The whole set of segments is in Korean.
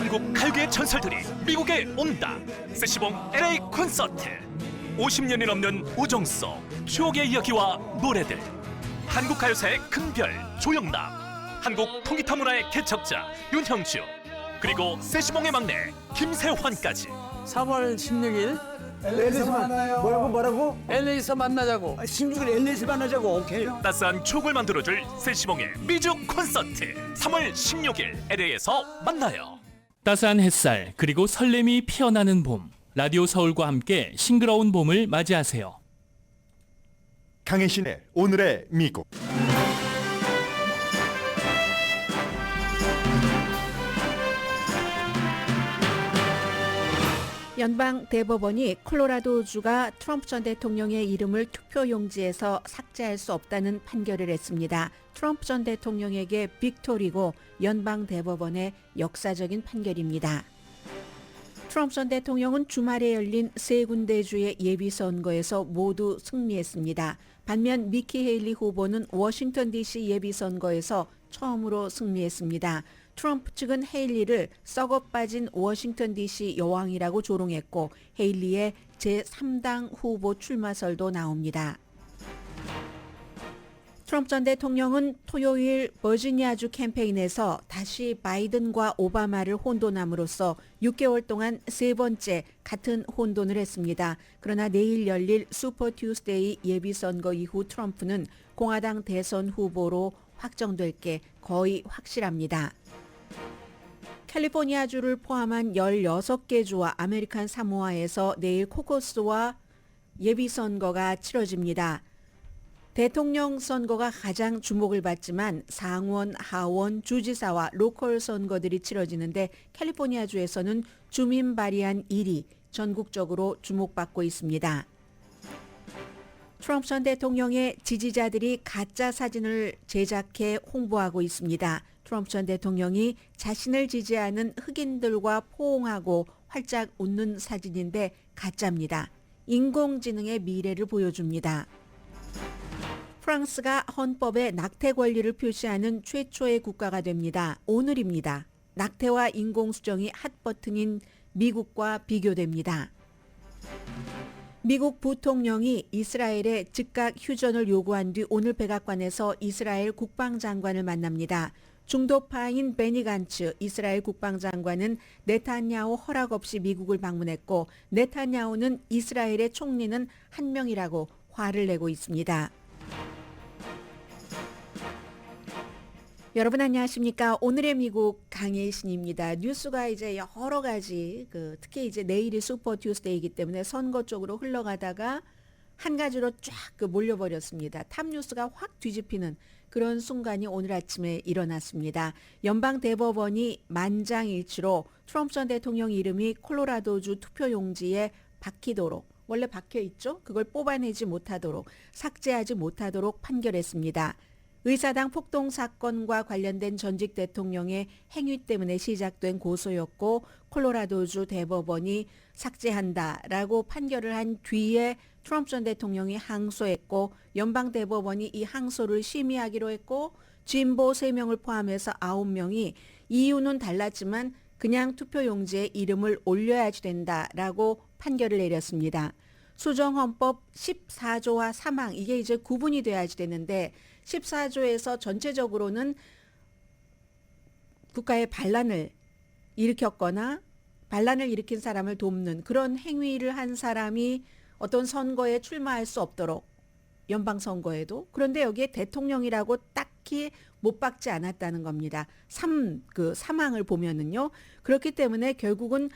한국 가요계의 전설들이 미국에 온다. 세시봉 LA 콘서트. 50년이 넘는 우정 속 추억의 이야기와 노래들. 한국 가요사의 큰별 조영남, 한국 통기타 문화의 개척자 윤형주, 그리고 세시봉의 막내 김세환까지. 3월 16일 LA에서 만나요. 뭐라고? LA에서 만나자고. 16일 LA에서 만나자고. 오케이. 따스한 추억을 만들어줄 세시봉의 미주 콘서트. 3월 16일 LA에서 만나요. 따스한 햇살 그리고 설렘이 피어나는 봄. 라디오 서울과 함께 싱그러운 봄을 맞이하세요. 강혜신의 오늘의 미국. 연방 대법원이 콜로라도주가 트럼프 전 대통령의 이름을 투표용지에서 삭제할 수 없다는 판결을 했습니다. 트럼프 전 대통령에게 빅토리고 연방 대법원의 역사적인 판결입니다. 트럼프 전 대통령은 주말에 열린 세 군데 주의 예비선거에서 모두 승리했습니다. 반면 미키 헤일리 후보는 워싱턴 DC 예비선거에서 처음으로 승리했습니다. 트럼프 측은 헤일리를 썩어 빠진 워싱턴 DC 여왕이라고 조롱했고 헤일리의 제3당 후보 출마설도 나옵니다. 트럼프 전 대통령은 토요일 버지니아주 캠페인에서 다시 바이든과 오바마를 혼돈함으로써 6개월 동안 세 번째 같은 혼돈을 했습니다. 그러나 내일 열릴 슈퍼 튜스데이 예비선거 이후 트럼프는 공화당 대선 후보로 확정될 게 거의 확실합니다. 캘리포니아주를 포함한 16개 주와 아메리칸 사모아에서 내일 코커스와 예비선거가 치러집니다. 대통령 선거가 가장 주목을 받지만 상원, 하원, 주지사와 로컬 선거들이 치러지는데 캘리포니아주에서는 주민 발의안 1위 전국적으로 주목받고 있습니다. 트럼프 전 대통령의 지지자들이 가짜 사진을 제작해 홍보하고 있습니다. 트럼프 전 대통령이 자신을 지지하는 흑인들과 포옹하고 활짝 웃는 사진인데 가짜입니다. 인공지능의 미래를 보여줍니다. 프랑스가 헌법에 낙태 권리를 표시하는 최초의 국가가 됩니다. 오늘입니다. 낙태와 인공수정이 핫버튼인 미국과 비교됩니다. 미국 부통령이 이스라엘에 즉각 휴전을 요구한 뒤 오늘 백악관에서 이스라엘 국방장관을 만납니다. 중도파인 베니 간츠 이스라엘 국방장관은 네타냐후 허락 없이 미국을 방문했고 네타냐후는 이스라엘의 총리는 한 명이라고 화를 내고 있습니다. 여러분 안녕하십니까? 오늘의 미국 강혜신입니다. 뉴스가 이제 여러 가지 특히 이제 내일이 슈퍼 튜스데이이기 때문에 선거 쪽으로 흘러가다가 한 가지로 쫙 몰려버렸습니다. 탑 뉴스가 확 뒤집히는 그런 순간이 오늘 아침에 일어났습니다. 연방 대법원이 만장일치로 트럼프 전 대통령 이름이 콜로라도주 투표용지에 박히도록 원래 박혀 있죠? 그걸 뽑아내지 못하도록 삭제하지 못하도록 판결했습니다. 의사당 폭동 사건과 관련된 전직 대통령의 행위 때문에 시작된 고소였고 콜로라도주 대법원이 삭제한다라고 판결을 한 뒤에 트럼프 전 대통령이 항소했고 연방 대법원이 이 항소를 심의하기로 했고 진보 3명을 포함해서 9명이 이유는 달랐지만 그냥 투표용지에 이름을 올려야지 된다라고 판결을 내렸습니다. 수정헌법 14조와 3항 이게 이제 구분이 돼야지 되는데 14조에서 전체적으로는 국가의 반란을 일으켰거나 반란을 일으킨 사람을 돕는 그런 행위를 한 사람이 어떤 선거에 출마할 수 없도록 연방선거에도 그런데 여기에 대통령이라고 딱히 못 박지 않았다는 겁니다. 3항을 보면은요. 그렇기 때문에 결국은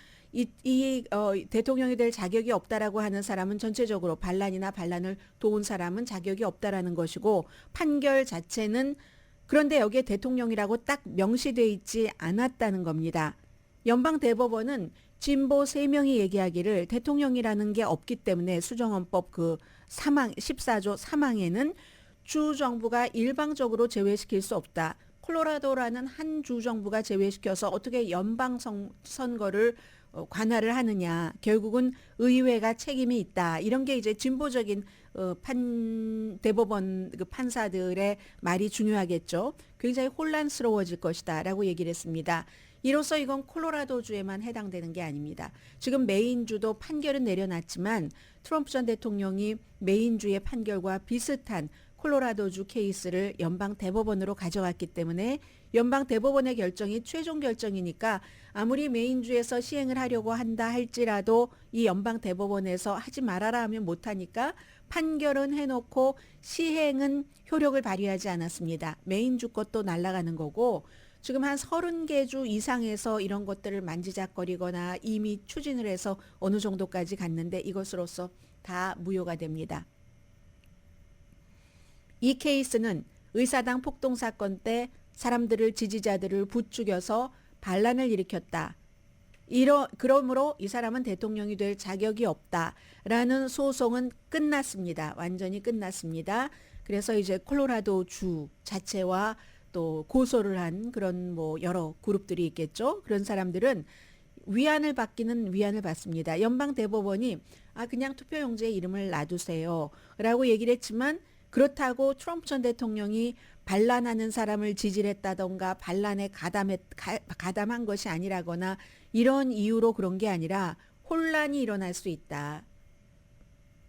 대통령이 될 자격이 없다라고 하는 사람은 전체적으로 반란이나 반란을 도운 사람은 자격이 없다라는 것이고 판결 자체는 그런데 여기에 대통령이라고 딱 명시되어 있지 않았다는 겁니다. 연방 대법원은 진보 3명이 얘기하기를 대통령이라는 게 없기 때문에 수정헌법 14조 3항에는 주 정부가 일방적으로 제외시킬 수 없다. 콜로라도라는 한 주 정부가 제외시켜서 어떻게 연방 선거를 관할을 하느냐. 결국은 의회가 책임이 있다. 이런 게 이제 진보적인 대법원 판사들의 말이 중요하겠죠. 굉장히 혼란스러워질 것이다 라고 얘기를 했습니다. 이로써 이건 콜로라도주에만 해당되는 게 아닙니다. 지금 메인주도 판결은 내려놨지만 트럼프 전 대통령이 메인주의 판결과 비슷한 콜로라도주 케이스를 연방 대법원으로 가져왔기 때문에 연방 대법원의 결정이 최종 결정이니까 아무리 메인주에서 시행을 하려고 한다 할지라도 이 연방 대법원에서 하지 말아라 하면 못하니까 판결은 해놓고 시행은 효력을 발휘하지 않았습니다. 메인주 것도 날아가는 거고 지금 한 30개 주 이상에서 이런 것들을 만지작거리거나 이미 추진을 해서 어느 정도까지 갔는데 이것으로서 다 무효가 됩니다. 이 케이스는 의사당 폭동 사건 때 사람들을 지지자들을 부추겨서 반란을 일으켰다. 그러므로 이 사람은 대통령이 될 자격이 없다라는 소송은 끝났습니다. 완전히 끝났습니다. 그래서 이제 콜로라도 주 자체와 또 고소를 한 그런 뭐 여러 그룹들이 있겠죠. 그런 사람들은 위안을 받기는 위안을 받습니다. 연방 대법원이 그냥 투표용지에 이름을 놔두세요 라고 얘기를 했지만 그렇다고 트럼프 전 대통령이 반란하는 사람을 지지했다던가 반란에 가담한 것이 아니라거나 이런 이유로 그런 게 아니라 혼란이 일어날 수 있다.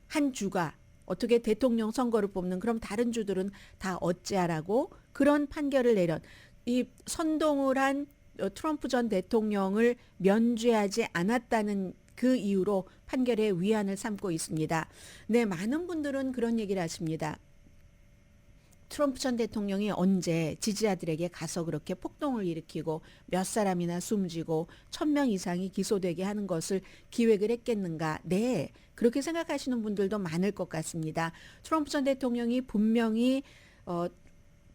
한 주가 어떻게 대통령 선거를 뽑는 그럼 다른 주들은 다 어찌하라고 그런 판결을 내린 이 선동을 한 트럼프 전 대통령을 면죄하지 않았다는 그 이유로 판결에 위안을 삼고 있습니다. 네, 많은 분들은 그런 얘기를 하십니다. 트럼프 전 대통령이 언제 지지자들에게 가서 그렇게 폭동을 일으키고 몇 사람이나 숨지고 1000명 이상이 기소되게 하는 것을 기획을 했겠는가? 네, 그렇게 생각하시는 분들도 많을 것 같습니다. 트럼프 전 대통령이 분명히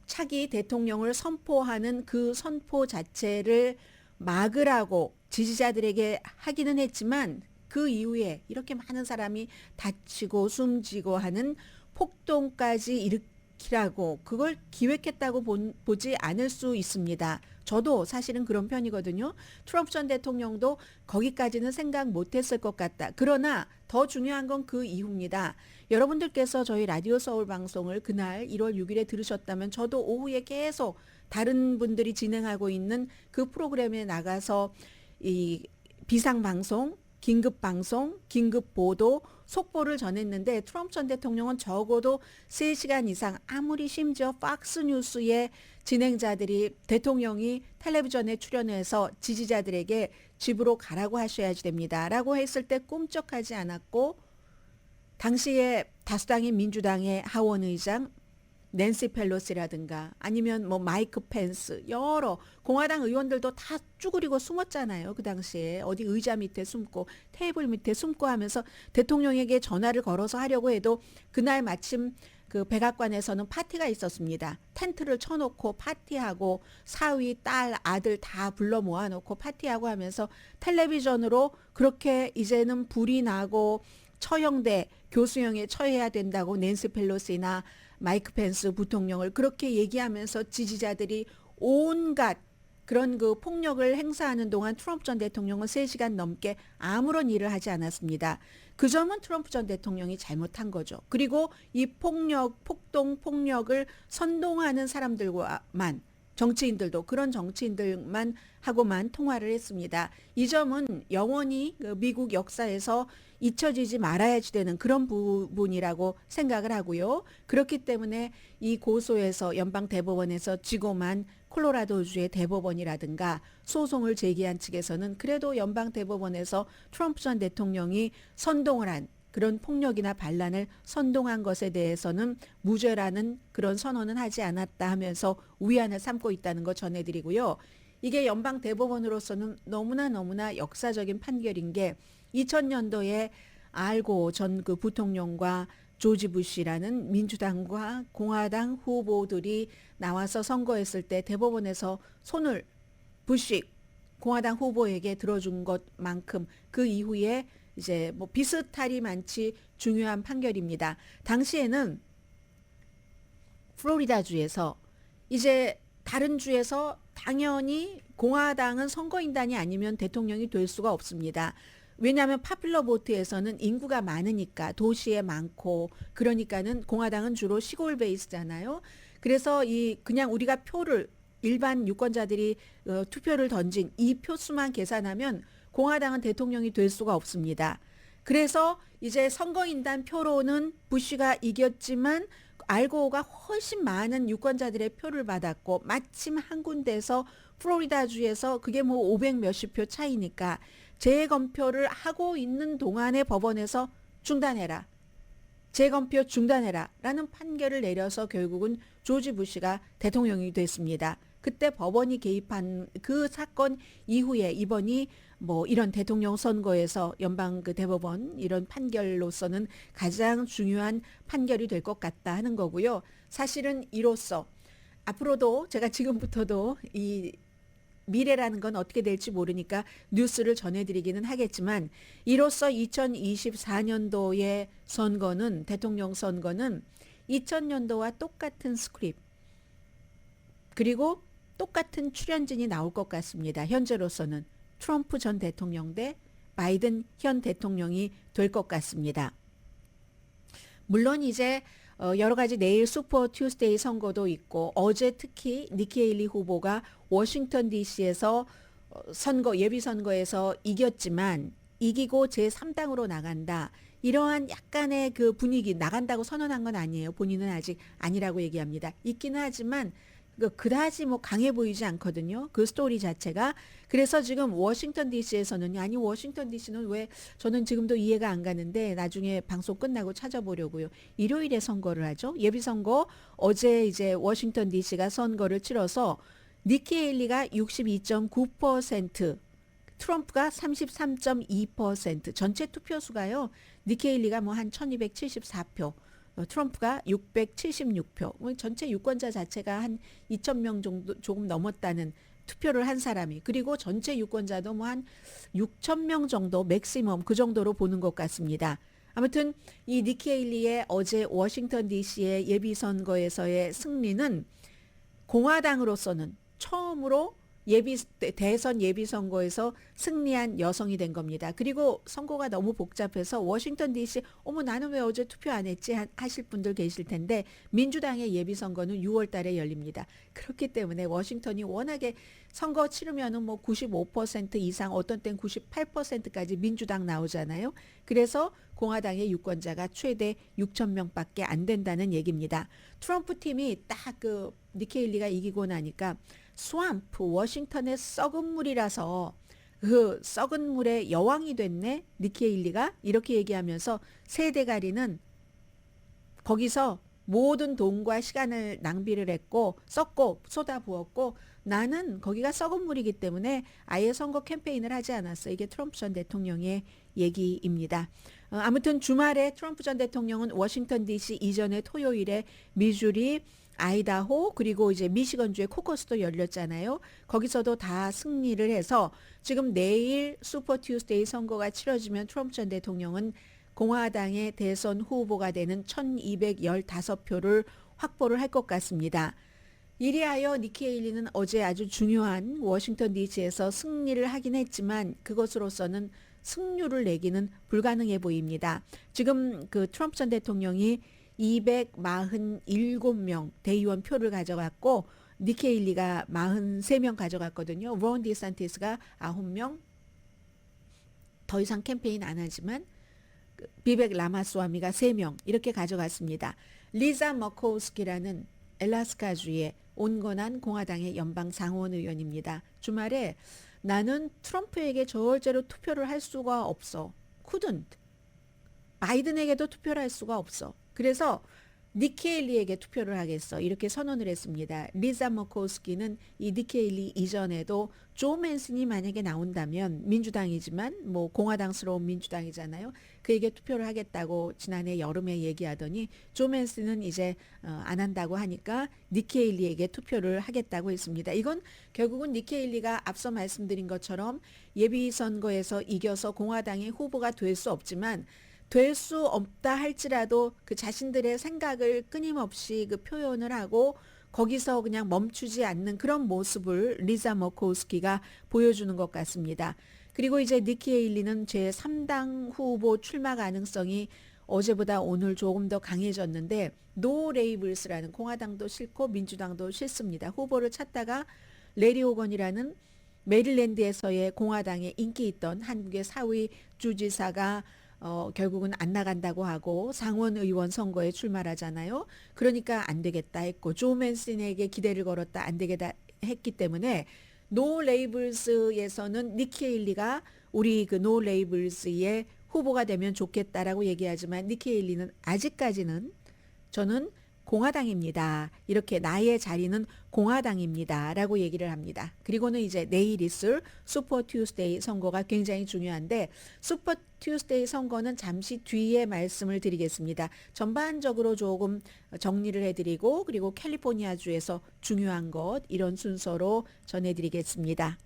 차기 대통령을 선포하는 그 선포 자체를 막으라고 지지자들에게 하기는 했지만 그 이후에 이렇게 많은 사람이 다치고 숨지고 하는 폭동까지 일으키라고 그걸 기획했다고 보지 않을 수 있습니다. 저도 사실은 그런 편이거든요. 트럼프 전 대통령도 거기까지는 생각 못했을 것 같다. 그러나 더 중요한 건 그 이후입니다. 여러분들께서 저희 라디오 서울 방송을 그날 1월 6일에 들으셨다면 저도 오후에 계속 다른 분들이 진행하고 있는 그 프로그램에 나가서 이 비상방송, 긴급방송, 긴급보도, 속보를 전했는데 트럼프 전 대통령은 적어도 3시간 이상 아무리 심지어 팍스뉴스의 진행자들이 대통령이 텔레비전에 출연해서 지지자들에게 집으로 가라고 하셔야지 됩니다. 라고 했을 때 꿈쩍하지 않았고 당시에 다수당인 민주당의 하원 의장 낸시 펠로시라든가 아니면 뭐 마이크 펜스 여러 공화당 의원들도 다 쭈그리고 숨었잖아요. 그 당시에 어디 의자 밑에 숨고 테이블 밑에 숨고 하면서 대통령에게 전화를 걸어서 하려고 해도 그날 마침 그 백악관에서는 파티가 있었습니다. 텐트를 쳐놓고 파티하고 사위, 딸, 아들 다 불러 모아놓고 파티하고 하면서 텔레비전으로 그렇게 이제는 불이 나고 처형돼 교수형에 처해야 된다고 낸시 펠로시나 마이크 펜스 부통령을 그렇게 얘기하면서 지지자들이 온갖 그런 그 폭력을 행사하는 동안 트럼프 전 대통령은 3시간 넘게 아무런 일을 하지 않았습니다. 그 점은 트럼프 전 대통령이 잘못한 거죠. 그리고 이 폭동 폭력을 선동하는 사람들과만 정치인들도 그런 정치인들만 하고만 통화를 했습니다. 이 점은 영원히 미국 역사에서 잊혀지지 말아야지 되는 그런 부분이라고 생각을 하고요. 그렇기 때문에 이 고소에서 연방 대법원에서 지고만 콜로라도주의 대법원이라든가 소송을 제기한 측에서는 그래도 연방 대법원에서 트럼프 전 대통령이 선동을 한 그런 폭력이나 반란을 선동한 것에 대해서는 무죄라는 그런 선언은 하지 않았다 하면서 위안을 삼고 있다는 거 전해드리고요. 이게 연방 대법원으로서는 너무나 역사적인 판결인 게 2000년도에 알고 전 그 부통령과 조지 부시라는 민주당과 공화당 후보들이 나와서 선거했을 때 대법원에서 손을 부시 공화당 후보에게 들어준 것만큼 그 이후에 이제 뭐 비슷하리만치 중요한 판결입니다. 당시에는 플로리다주에서 이제 다른 주에서 당연히 공화당은 선거인단이 아니면 대통령이 될 수가 없습니다. 왜냐하면 파퓰러 보트에서는 인구가 많으니까 도시에 많고 그러니까는 공화당은 주로 시골 베이스잖아요. 그래서 이 그냥 우리가 표를 일반 유권자들이 투표를 던진 이 표수만 계산하면 공화당은 대통령이 될 수가 없습니다. 그래서 이제 선거인단 표로는 부시가 이겼지만 알고가 훨씬 많은 유권자들의 표를 받았고 마침 한 군데에서 플로리다주에서 그게 뭐 500 몇십 표 차이니까 재검표를 하고 있는 동안에 법원에서 중단해라. 재검표 중단해라 라는 판결을 내려서 결국은 조지 부시가 대통령이 됐습니다. 그때 법원이 개입한 그 사건 이후에 이번이 뭐 이런 대통령 선거에서 연방 그 대법원 이런 판결로서는 가장 중요한 판결이 될 것 같다 하는 거고요. 사실은 이로써 앞으로도 제가 지금부터도 이 미래라는 건 어떻게 될지 모르니까 뉴스를 전해드리기는 하겠지만 이로써 2024년도의 선거는 대통령 선거는 2000년도와 똑같은 스크립트 그리고 똑같은 출연진이 나올 것 같습니다. 현재로서는 트럼프 전 대통령 대 바이든 현 대통령이 될 것 같습니다. 물론 이제 여러 가지 내일 슈퍼 튜스데이 선거도 있고 어제 특히 니키 헤일리 후보가 워싱턴 DC에서 예비 선거에서 이겼지만 이기고 제3당으로 나간다. 이러한 약간의 그 분위기 나간다고 선언한 건 아니에요. 본인은 아직 아니라고 얘기합니다. 있기는 하지만 그다지 뭐 강해 보이지 않거든요. 그 스토리 자체가. 그래서 지금 워싱턴 DC에서는 아니 워싱턴 DC는 왜 저는 지금도 이해가 안 가는데 나중에 방송 끝나고 찾아보려고요. 일요일에 선거를 하죠. 예비선거 어제 이제 워싱턴 DC가 선거를 치러서 니키 헤일리가 62.9%, 트럼프가 33.2%, 전체 투표수가요. 니키 헤일리가 뭐 한 1274표. 트럼프가 676표, 전체 유권자 자체가 한 2,000명 정도 조금 넘었다는 투표를 한 사람이 그리고 전체 유권자도 뭐 한 6,000명 정도 맥시멈 그 정도로 보는 것 같습니다. 아무튼 이 니키 헤일리의 어제 워싱턴 DC의 예비선거에서의 승리는 공화당으로서는 처음으로 대선 예비선거에서 승리한 여성이 된 겁니다. 그리고 선거가 너무 복잡해서 워싱턴 DC 어머 나는 왜 어제 투표 안 했지 하실 분들 계실 텐데 민주당의 예비선거는 6월 달에 열립니다. 그렇기 때문에 워싱턴이 워낙에 선거 치르면은 뭐 95% 이상 어떤 땐 98%까지 민주당 나오잖아요. 그래서 공화당의 유권자가 최대 6,000명밖에 안 된다는 얘기입니다. 트럼프 팀이 딱 그 니키 헤일리가 이기고 나니까 스왑프 워싱턴의 썩은 물이라서 그 썩은 물의 여왕이 됐네 니키 헤일리가 이렇게 얘기하면서 세대가리는 거기서 모든 돈과 시간을 낭비를 했고 썼고 쏟아부었고 나는 거기가 썩은 물이기 때문에 아예 선거 캠페인을 하지 않았어. 이게 트럼프 전 대통령의 얘기입니다. 아무튼 주말에 트럼프 전 대통령은 워싱턴 DC 이전에 토요일에 미주리 아이다호 그리고 이제 미시건주의 코커스도 열렸잖아요. 거기서도 다 승리를 해서 지금 내일 슈퍼 튜스데이 선거가 치러지면 트럼프 전 대통령은 공화당의 대선 후보가 되는 1215표를 확보를 할 것 같습니다. 이리하여 니키 헤일리는 어제 아주 중요한 워싱턴 DC에서 승리를 하긴 했지만 그것으로서는 승률을 내기는 불가능해 보입니다. 지금 그 트럼프 전 대통령이 247명 대의원 표를 가져갔고 니키 헤일리가 43명 가져갔거든요. 론 디산티스가 9명 더 이상 캠페인 안 하지만 비벡 라마스와미가 3명 이렇게 가져갔습니다. 리자 머코우스키라는 엘라스카주의 온건한 공화당의 연방 상원 의원입니다. 주말에 나는 트럼프에게 절대로 투표를 할 수가 없어. couldn't. 바이든에게도 투표를 할 수가 없어. 그래서 니키 헤일리에게 투표를 하겠어. 이렇게 선언을 했습니다. 리자 머코우스키는 이 니키 헤일리 이전에도 조 맨슨이 만약에 나온다면 민주당이지만 뭐 공화당스러운 민주당이잖아요. 그에게 투표를 하겠다고 지난해 여름에 얘기하더니 조 맨슨은 이제 안 한다고 하니까 니키 헤일리에게 투표를 하겠다고 했습니다. 이건 결국은 니키 헤일리가 앞서 말씀드린 것처럼 예비선거에서 이겨서 공화당의 후보가 될 수 없지만 될 수 없다 할지라도 그 자신들의 생각을 끊임없이 그 표현을 하고 거기서 그냥 멈추지 않는 그런 모습을 리자 머코우스키가 보여주는 것 같습니다. 그리고 이제 니키 헤일리는 제3당 후보 출마 가능성이 어제보다 오늘 조금 더 강해졌는데 노 레이블스라는 공화당도 싫고 민주당도 싫습니다. 후보를 찾다가 레리 오건이라는 메릴랜드에서의 공화당에 인기 있던 한국의 사위 주지사가 결국은 안 나간다고 하고 상원 의원 선거에 출마하잖아요. 그러니까 안 되겠다 했고 조 맨슨에게 기대를 걸었다 안 되겠다 했기 때문에 노 레이블스에서는 니키 헤일리가 우리 그 노 레이블스의 후보가 되면 좋겠다라고 얘기하지만 니키 헤일리는 아직까지는 저는 공화당입니다. 이렇게 나의 자리는 공화당입니다. 라고 얘기를 합니다. 그리고는 이제 내일 있을 슈퍼 튜스데이 선거가 굉장히 중요한데 슈퍼 튜스데이 선거는 잠시 뒤에 말씀을 드리겠습니다. 전반적으로 조금 정리를 해드리고 그리고 캘리포니아주에서 중요한 것 이런 순서로 전해드리겠습니다.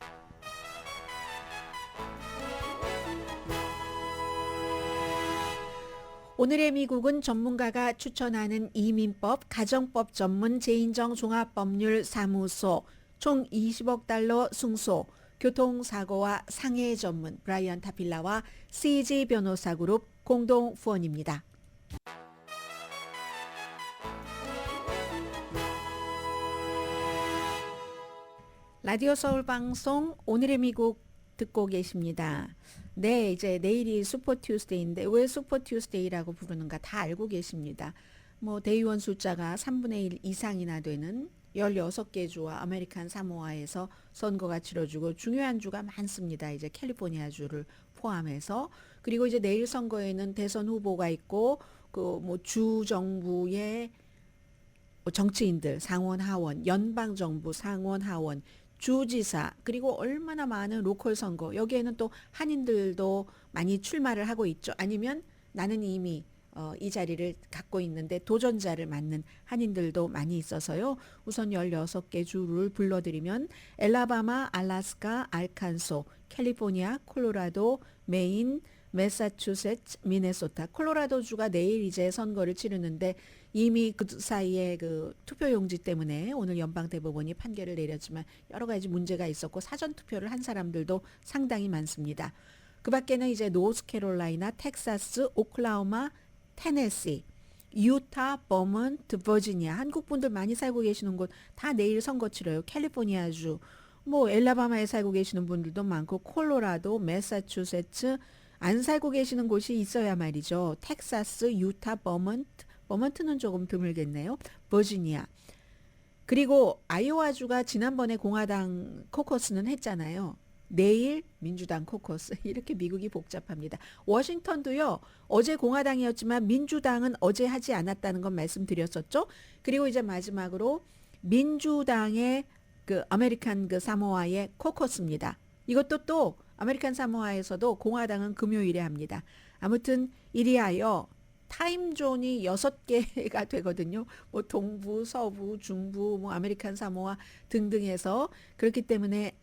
오늘의 미국은 전문가가 추천하는 이민법, 가정법 전문 제인정 종합법률 사무소, 총 20억 달러 승소, 교통사고와 상해 전문 브라이언 타필라와 CG 변호사 그룹 공동 후원입니다. 라디오 서울 방송 오늘의 미국 듣고 계십니다. 네, 이제 내일이 슈퍼 튜스데이인데 왜 슈퍼 튜스데이라고 부르는가 다 알고 계십니다. 뭐 대의원 숫자가 3분의 1 이상이나 되는 16개 주와 아메리칸 사모아에서 선거가 치러지고 중요한 주가 많습니다. 이제 캘리포니아 주를 포함해서 그리고 이제 내일 선거에는 대선 후보가 있고 그 뭐 주 정부의 정치인들 상원 하원 연방 정부 상원 하원 주지사 그리고 얼마나 많은 로컬 선거 여기에는 또 한인들도 많이 출마를 하고 있죠. 아니면 나는 이미 이 자리를 갖고 있는데 도전자를 맡는 한인들도 많이 있어서요. 우선 16개 주를 불러드리면 엘라바마, 알래스카, 알칸소, 캘리포니아, 콜로라도, 메인, 매사추세츠, 미네소타, 콜로라도 주가 내일 이제 선거를 치르는데 이미 그 사이에 그 투표용지 때문에 오늘 연방대법원이 판결을 내렸지만 여러 가지 문제가 있었고 사전 투표를 한 사람들도 상당히 많습니다. 그 밖에는 이제 노스캐롤라이나, 텍사스, 오클라호마, 테네시, 유타, 버먼트, 버지니아 한국 분들 많이 살고 계시는 곳 다 내일 선거 치러요. 캘리포니아주, 뭐 엘라바마에 살고 계시는 분들도 많고 콜로라도, 매사추세츠 안 살고 계시는 곳이 있어야 말이죠. 텍사스, 유타, 버먼트는 조금 드물겠네요. 버지니아. 그리고 아이오와주가 지난번에 공화당 코커스는 했잖아요. 내일 민주당 코커스. 이렇게 미국이 복잡합니다. 워싱턴도요. 어제 공화당이었지만 민주당은 어제 하지 않았다는 건 말씀드렸었죠. 그리고 이제 마지막으로 민주당의 그 아메리칸 그 사모아의 코커스입니다. 이것도 또 아메리칸 사모아에서도 공화당은 금요일에 합니다. 아무튼 이리하여 타임존이 6개가 되거든요. 뭐 동부, 서부, 중부, 뭐 아메리칸 사모아 등등 해서 그렇기 때문에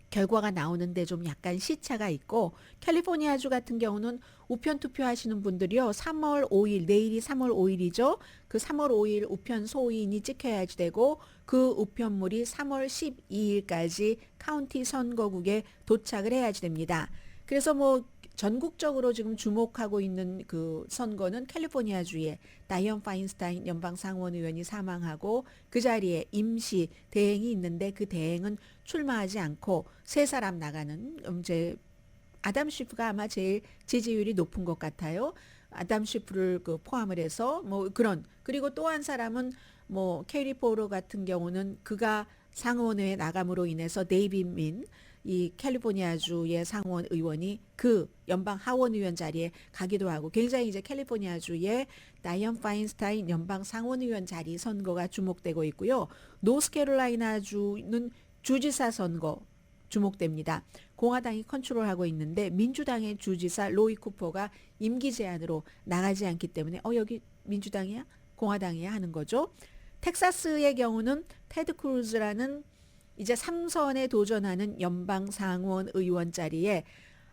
결과가 나오는데 좀 약간 시차가 있고 캘리포니아주 같은 경우는 우편 투표하시는 분들이요. 3월 5일 내일이 3월 5일이죠. 그 3월 5일 우편 소인이 찍혀야지 되고 그 우편물이 3월 12일까지 카운티 선거국에 도착을 해야지 됩니다. 그래서 뭐 전국적으로 지금 주목하고 있는 그 선거는 캘리포니아주의 다이언 파인스타인 연방 상원 의원이 사망하고 그 자리에 임시 대행이 있는데 그 대행은 출마하지 않고 세 사람 나가는 이제 아담 쉬프가 아마 제일 지지율이 높은 것 같아요. 아담 쉬프를 그 포함을 해서 뭐 그런 그리고 또 한 사람은 뭐 캐리 포로 같은 경우는 그가 상원에 나감으로 인해서 데이빗 민 이 캘리포니아주의 상원 의원이 그 연방 하원 의원 자리에 가기도 하고 굉장히 이제 캘리포니아주의 다이언 파인스타인 연방 상원 의원 자리 선거가 주목되고 있고요. 노스캐롤라이나주는 주지사 선거 주목됩니다. 공화당이 컨트롤하고 있는데 민주당의 주지사 로이 쿠퍼가 임기 제한으로 나가지 않기 때문에 여기 민주당이야? 공화당이야? 하는 거죠. 텍사스의 경우는 테드 크루즈라는 이제 3선에 도전하는 연방 상원 의원 자리에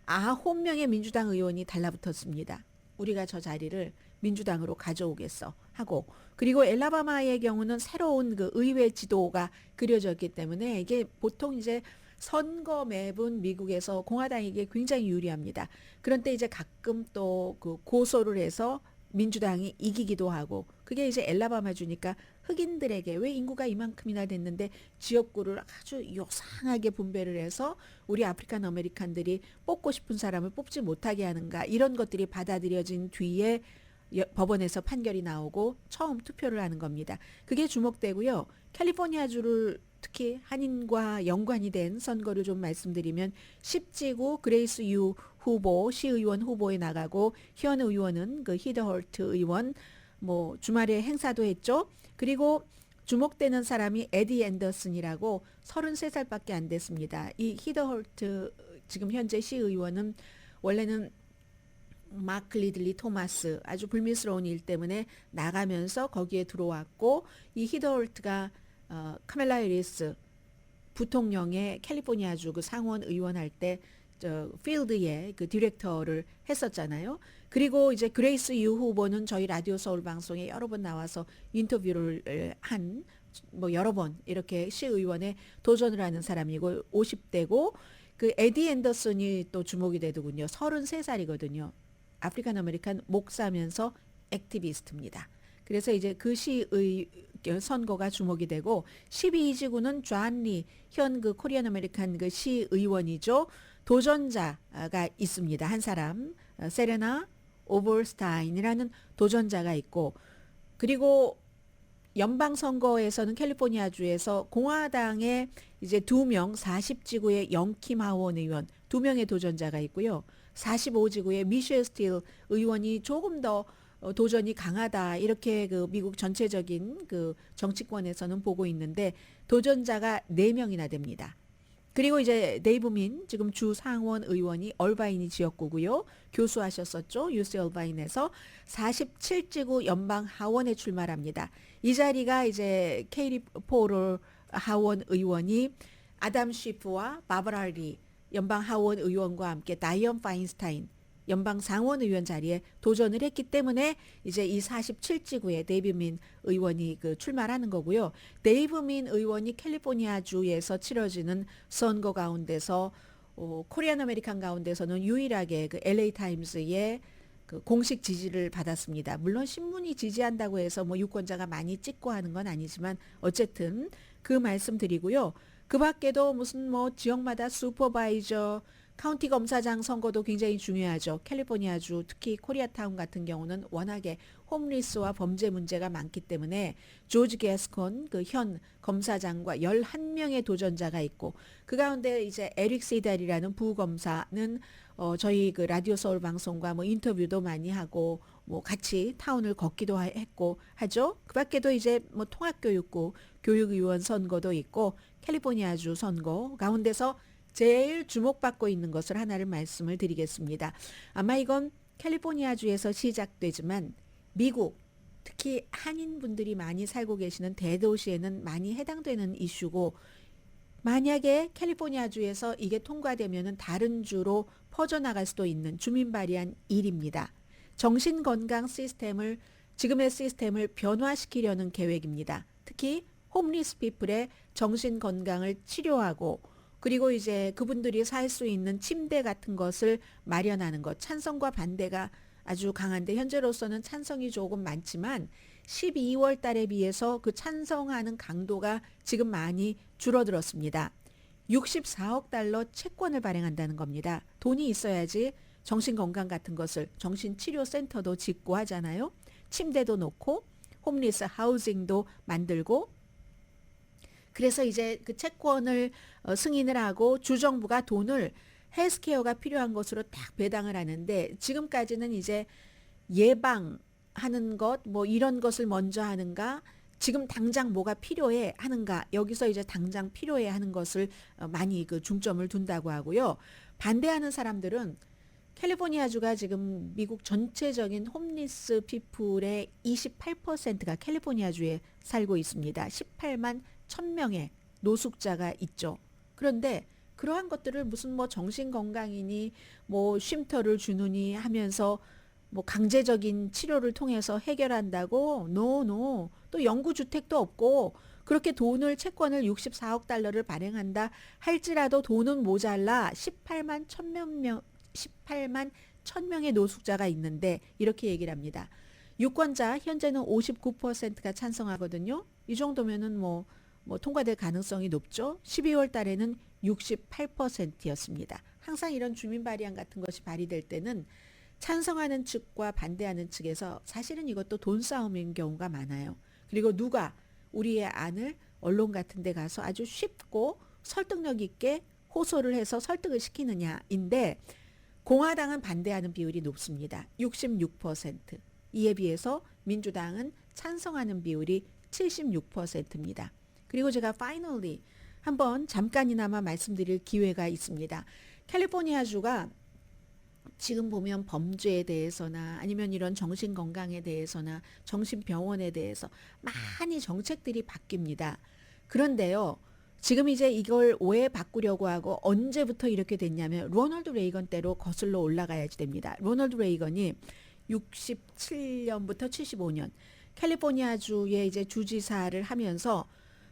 9명의 민주당 의원이 달라붙었습니다. 우리가 저 자리를 민주당으로 가져오겠어 하고 그리고 엘라바마의 경우는 새로운 그 의회 지도가 그려졌기 때문에 이게 보통 이제 선거 맵은 미국에서 공화당에게 굉장히 유리합니다. 그런데 이제 가끔 또 그 고소를 해서 민주당이 이기기도 하고 그게 이제 엘라바마 주니까 흑인들에게 왜 인구가 이만큼이나 됐는데 지역구를 아주 요상하게 분배를 해서 우리 아프리칸 아메리칸들이 뽑고 싶은 사람을 뽑지 못하게 하는가 이런 것들이 받아들여진 뒤에 법원에서 판결이 나오고 처음 투표를 하는 겁니다. 그게 주목되고요. 캘리포니아주를 특히 한인과 연관이 된 선거를 좀 말씀드리면 10지구 그레이스 유 후보 시의원 후보에 나가고 현 의원은 그 히더 홀트 의원 뭐 주말에 행사도 했죠. 그리고 주목되는 사람이 에디 앤더슨이라고 33살밖에 안 됐습니다. 이 히더 홀트 지금 현재 시의원은 원래는 마크 리들리 토마스 아주 불미스러운 일 때문에 나가면서 거기에 들어왔고 이 히더 홀트가 카멜라 해리스 부통령의 캘리포니아주 그 상원 의원 할 때 저 필드의 그 디렉터를 했었잖아요. 그리고 이제 그레이스 유 후보는 저희 라디오 서울 방송에 여러 번 나와서 인터뷰를 한 뭐 여러 번 이렇게 시의원에 도전을 하는 사람이고 50대고 그 에디 앤더슨이 또 주목이 되더군요. 33살이거든요. 아프리칸 아메리칸 목사면서 액티비스트입니다. 그래서 이제 그 시의 선거가 주목이 되고 12지구는 존리 현 그 코리안 아메리칸 그 시의원이죠. 도전자가 있습니다. 한 사람 세레나 오버스타인이라는 도전자가 있고 그리고 연방 선거에서는 캘리포니아주에서 공화당의 이제 2명 40지구의 영킴 하원 의원 2명의 도전자가 있고요. 45지구의 미셸 스틸 의원이 조금 더 도전이 강하다 이렇게 그 미국 전체적인 그 정치권에서는 보고 있는데 도전자가 4명이나 됩니다. 그리고 이제 데이브민 지금 주 상원 의원이 얼바이니 지역구고요. 교수하셨었죠. UC 얼바인에서 47지구 연방 하원에 출마합니다. 이 자리가 이제 케이리 포럴 하원 의원이 아담 쉬프와 바버라 리 연방 하원 의원과 함께 다이언 파인스타인 연방 상원 의원 자리에 도전을 했기 때문에 이제 이 47지구에 데이브민 의원이 그 출마하는 거고요. 데이브민 의원이 캘리포니아주에서 치러지는 선거 가운데서 코리안 아메리칸 가운데서는 유일하게 그 LA 타임스의 그 공식 지지를 받았습니다. 물론 신문이 지지한다고 해서 뭐 유권자가 많이 찍고 하는 건 아니지만 어쨌든 그 말씀 드리고요. 그 밖에도 무슨 뭐 지역마다 슈퍼바이저 카운티 검사장 선거도 굉장히 중요하죠. 캘리포니아주 특히 코리아타운 같은 경우는 워낙에 홈리스와 범죄 문제가 많기 때문에 조지 게스콘 그 현 검사장과 11명의 도전자가 있고 그 가운데 이제 에릭 세달이라는 부검사는 저희 그 라디오 서울 방송과 뭐 인터뷰도 많이 하고 뭐 같이 타운을 걷기도 했고 하죠. 그 밖에도 이제 뭐 통합교육부 교육의원 선거도 있고 캘리포니아주 선거 가운데서 제일 주목받고 있는 것을 하나를 말씀을 드리겠습니다. 아마 이건 캘리포니아주에서 시작되지만 미국 특히 한인분들이 많이 살고 계시는 대도시에는 많이 해당되는 이슈고 만약에 캘리포니아주에서 이게 통과되면 다른 주로 퍼져나갈 수도 있는 주민 발의한 일입니다. 정신건강 시스템을 지금의 시스템을 변화시키려는 계획입니다. 특히 홈리스 피플의 정신건강을 치료하고 그리고 이제 그분들이 살 수 있는 침대 같은 것을 마련하는 것. 찬성과 반대가 아주 강한데 현재로서는 찬성이 조금 많지만 12월 달에 비해서 그 찬성하는 강도가 지금 많이 줄어들었습니다. 64억 달러 채권을 발행한다는 겁니다. 돈이 있어야지 정신건강 같은 것을 정신치료센터도 짓고 하잖아요. 침대도 놓고 홈리스 하우징도 만들고 그래서 이제 그 채권을 승인을 하고 주정부가 돈을 헬스케어가 필요한 것으로 딱 배당을 하는데 지금까지는 이제 예방하는 것 뭐 이런 것을 먼저 하는가 지금 당장 뭐가 필요해 하는가 여기서 이제 당장 필요해 하는 것을 많이 그 중점을 둔다고 하고요. 반대하는 사람들은 캘리포니아주가 지금 미국 전체적인 홈리스 피플의 28%가 캘리포니아주에 살고 있습니다. 18만 1000명의 노숙자가 있죠. 그런데 그러한 것들을 무슨 뭐 정신건강이니 뭐 쉼터를 주느니 하면서 뭐 강제적인 치료를 통해서 해결한다고? 노. 또 영구주택도 없고 그렇게 돈을 채권을 64억 달러를 발행한다 할지라도 돈은 모자라 18만 1000명의 노숙자가 있는데 이렇게 얘기를 합니다. 유권자 현재는 59%가 찬성하거든요. 이 정도면은 뭐 통과될 가능성이 높죠. 12월 달에는 68%였습니다. 항상 이런 주민 발의안 같은 것이 발의될 때는 찬성하는 측과 반대하는 측에서 사실은 이것도 돈 싸움인 경우가 많아요. 그리고 누가 우리의 안을 언론 같은 데 가서 아주 쉽고 설득력 있게 호소를 해서 설득을 시키느냐인데 공화당은 반대하는 비율이 높습니다. 66%. 이에 비해서 민주당은 찬성하는 비율이 76%입니다. 그리고 제가 finally 한번 잠깐이나마 말씀드릴 기회가 있습니다. 캘리포니아주가 지금 보면 범죄에 대해서나 아니면 이런 정신건강에 대해서나 정신병원에 대해서 많이 정책들이 바뀝니다. 그런데요. 지금 이제 이걸 왜 바꾸려고 하고 언제부터 이렇게 됐냐면 로널드 레이건 때로 거슬러 올라가야지 됩니다. 로널드 레이건이 67년부터 75년 캘리포니아주의 이제 주지사를 하면서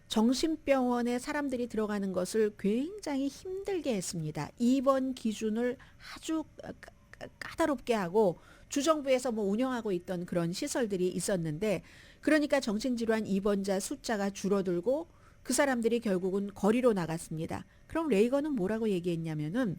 정신병원에 사람들이 들어가는 것을 굉장히 힘들게 했습니다. 입원 기준을 아주 까다롭게 하고 주정부에서 뭐 운영하고 있던 그런 시설들이 있었는데 그러니까 정신질환 입원자 숫자가 줄어들고 그 사람들이 결국은 거리로 나갔습니다. 그럼 레이건은 뭐라고 얘기했냐면은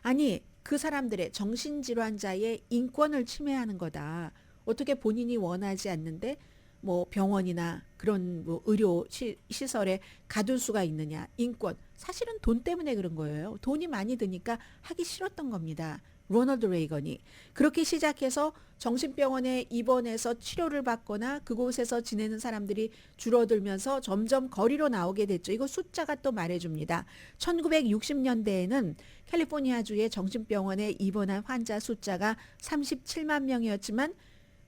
아니 그 사람들의 정신질환자의 인권을 침해하는 거다. 어떻게 본인이 원하지 않는데 뭐 병원이나 그런 뭐 의료 시설에 가둘 수가 있느냐. 인권. 사실은 돈 때문에 그런 거예요. 돈이 많이 드니까 하기 싫었던 겁니다. 로널드 레이건이. 그렇게 시작해서 정신병원에 입원해서 치료를 받거나 그곳에서 지내는 사람들이 줄어들면서 점점 거리로 나오게 됐죠. 이거 숫자가 또 말해줍니다. 1960년대에는 캘리포니아주의 정신병원에 입원한 환자 숫자가 37만 명이었지만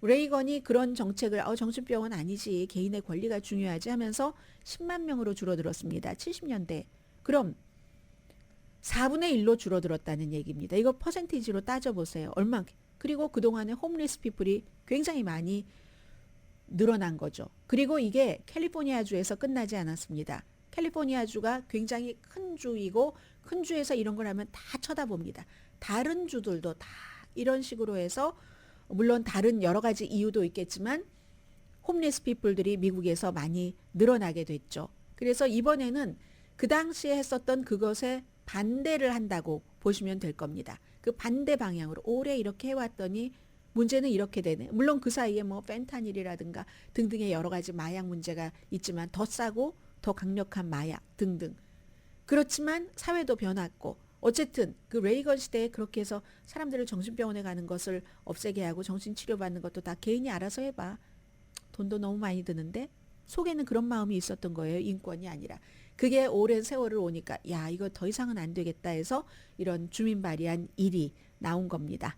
레이건이 그런 정책을 정신병원 아니지 개인의 권리가 중요하지 하면서 10만 명으로 줄어들었습니다. 70년대. 그럼 4분의 1로 줄어들었다는 얘기입니다. 이거 퍼센티지로 따져보세요. 얼마큼. 그리고 그동안에 홈리스 피플이 굉장히 많이 늘어난 거죠. 그리고 이게 캘리포니아주에서 끝나지 않았습니다. 캘리포니아주가 굉장히 큰 주이고 큰 주에서 이런 걸 하면 다 쳐다봅니다. 다른 주들도 다 이런 식으로 해서 물론 다른 여러 가지 이유도 있겠지만 홈리스 피플들이 미국에서 많이 늘어나게 됐죠. 그래서 이번에는 그 당시에 했었던 그것에 반대를 한다고 보시면 될 겁니다. 그 반대 방향으로 오래 이렇게 해왔더니 문제는 이렇게 되네. 물론 그 사이에 뭐 펜타닐이라든가 등등의 여러 가지 마약 문제가 있지만 더 싸고 더 강력한 마약 등등. 그렇지만 사회도 변했고 어쨌든 그 레이건 시대에 그렇게 해서 사람들을 정신병원에 가는 것을 없애게 하고 정신치료 받는 것도 다 개인이 알아서 해봐. 돈도 너무 많이 드는데 속에는 그런 마음이 있었던 거예요. 인권이 아니라. 그게 오랜 세월을 오니까 야 이거 더 이상은 안 되겠다 해서 이런 주민 발의안 1이 나온 겁니다.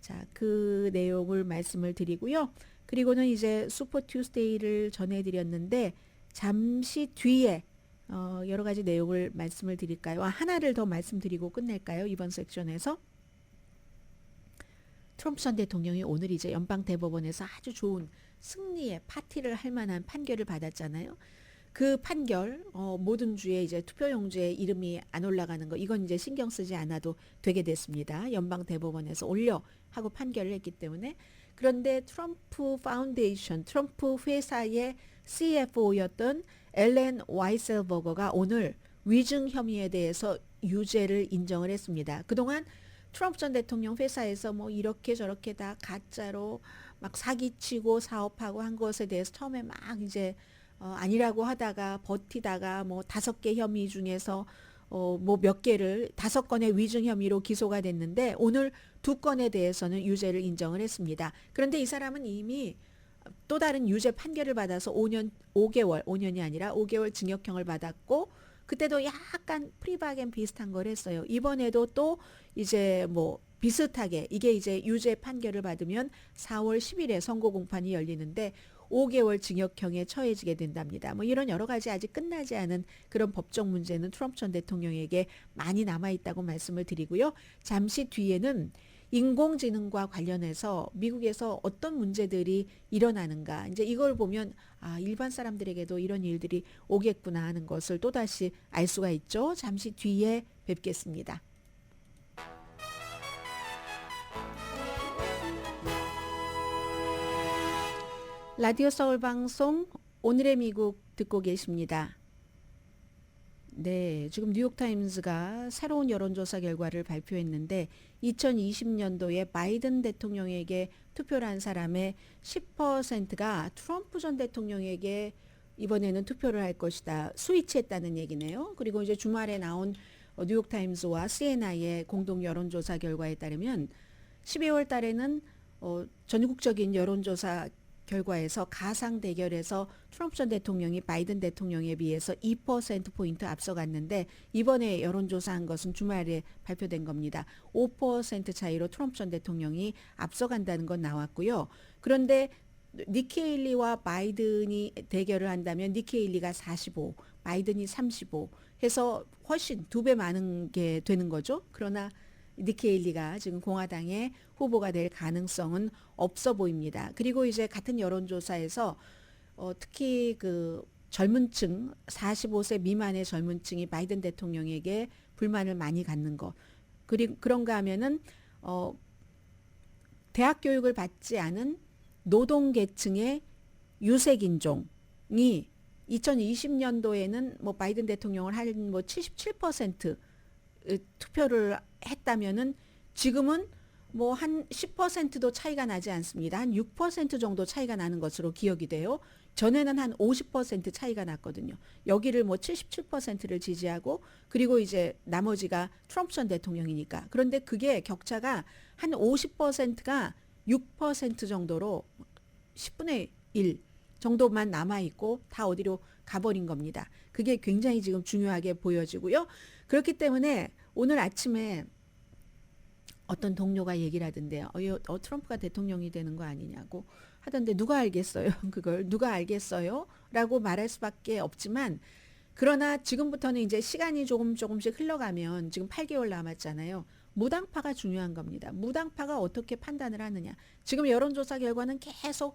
자, 그 내용을 말씀을 드리고요. 그리고는 이제 슈퍼 투스데이를 전해드렸는데 잠시 뒤에 여러 가지 내용을 말씀을 드릴까요? 하나를 더 말씀드리고 끝낼까요? 이번 섹션에서. 트럼프 전 대통령이 오늘 이제 연방대법원에서 아주 좋은 승리의 파티를 할 만한 판결을 받았잖아요. 그 판결 모든 주에 이제 투표용지에 이름이 안 올라가는 거 이건 이제 신경 쓰지 않아도 되게 됐습니다. 연방대법원에서 올려 하고 판결을 했기 때문에. 그런데 트럼프 파운데이션 트럼프 회사의 CFO였던 엘렌 와이셀버거가 오늘 위증 혐의에 대해서 유죄를 인정을 했습니다. 그동안 트럼프 전 대통령 회사에서 뭐 이렇게 저렇게 다 가짜로 막 사기치고 사업하고 한 것에 대해서 처음에 막 이제 아니라고 하다가 버티다가 뭐 5개 혐의 중에서 뭐 몇 개를 5건의 위증 혐의로 기소가 됐는데 오늘 2건에 대해서는 유죄를 인정을 했습니다. 그런데 이 사람은 이미 또 다른 유죄 판결을 받아서 5년이 아니라 5개월 징역형을 받았고 그때도 약간 프리바겐 비슷한 걸 했어요. 이번에도 또 이제 뭐 비슷하게 이게 이제 유죄 판결을 받으면 4월 10일에 선고 공판이 열리는데 5개월 징역형에 처해지게 된답니다. 뭐 이런 여러 가지 아직 끝나지 않은 그런 법적 문제는 트럼프 전 대통령에게 많이 남아있다고 말씀을 드리고요. 잠시 뒤에는 인공지능과 관련해서 미국에서 어떤 문제들이 일어나는가. 이제 이걸 보면 아, 일반 사람들에게도 이런 일들이 오겠구나 하는 것을 또다시 알 수가 있죠. 잠시 뒤에 뵙겠습니다. 라디오 서울 방송 오늘의 미국 듣고 계십니다. 네, 지금 뉴욕타임스가 새로운 여론조사 결과를 발표했는데 2020년도에 바이든 대통령에게 투표를 한 사람의 10%가 트럼프 전 대통령에게 이번에는 투표를 할 것이다. 스위치했다는 얘기네요. 그리고 이제 주말에 나온 뉴욕타임스와 CNI의 공동 여론조사 결과에 따르면 12월 달에는 전국적인 여론조사 결과에서 가상 대결에서 트럼프 전 대통령이 바이든 대통령에 비해서 2%포인트 앞서갔는데 이번에 여론조사한 것은 주말에 발표된 겁니다. 5% 차이로 트럼프 전 대통령이 앞서간다는 건 나왔고요. 그런데 니키 헤일리와 바이든이 대결을 한다면 니키 헤일리가 45, 바이든이 35 해서 훨씬 2배 많은 게 되는 거죠. 그러나 니키 헤일리가 지금 공화당의 후보가 될 가능성은 없어 보입니다. 그리고 이제 같은 여론조사에서 특히 그 젊은 층, 45세 미만의 젊은 층이 바이든 대통령에게 불만을 많이 갖는 것. 그리고 그런가 하면은 대학 교육을 받지 않은 노동계층의 유색인종이 2020년도에는 뭐 바이든 대통령을 한 뭐 77% 투표를 했다면은 지금은 뭐 한 10%도 차이가 나지 않습니다. 한 6% 정도 차이가 나는 것으로 기억이 돼요. 전에는 한 50% 차이가 났거든요. 여기를 뭐 77%를 지지하고 그리고 이제 나머지가 트럼프 전 대통령이니까. 그런데 그게 격차가 한 50%가 6% 정도로 10분의 1 정도만 남아있고 다 어디로 가버린 겁니다. 그게 굉장히 지금 중요하게 보여지고요. 그렇기 때문에 오늘 아침에 어떤 동료가 얘기를 하던데요. 트럼프가 대통령이 되는 거 아니냐고 하던데 누가 알겠어요? 그걸 누가 알겠어요? 라고 말할 수밖에 없지만 그러나 지금부터는 이제 시간이 조금씩 흘러가면 지금 8개월 남았잖아요. 무당파가 중요한 겁니다. 무당파가 어떻게 판단을 하느냐. 지금 여론조사 결과는 계속